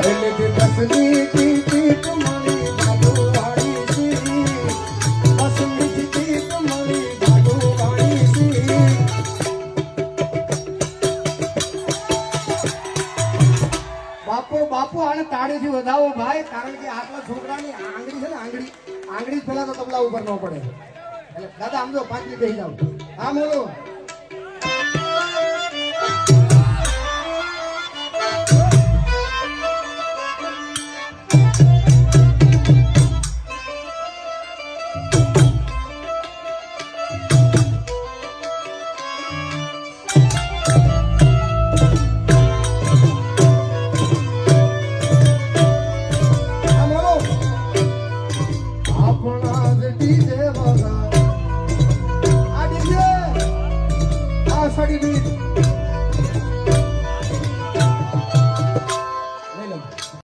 પહેલેથી દસની ટીપ મળી ભાડુવાળી સી દસની ટીપ મળી ભાડુવાળી સી બાપુ આને તાળીથી વધાવો ભાઈ કારણ કે આટલા છોકરાની આંગળી છે ને આંગળી પેલા તો તબલા ઉપર ન પડે એટલે દાદા આમ જો 5 મિનિટ બેસી જાવ હા બોલો સાડી બીજ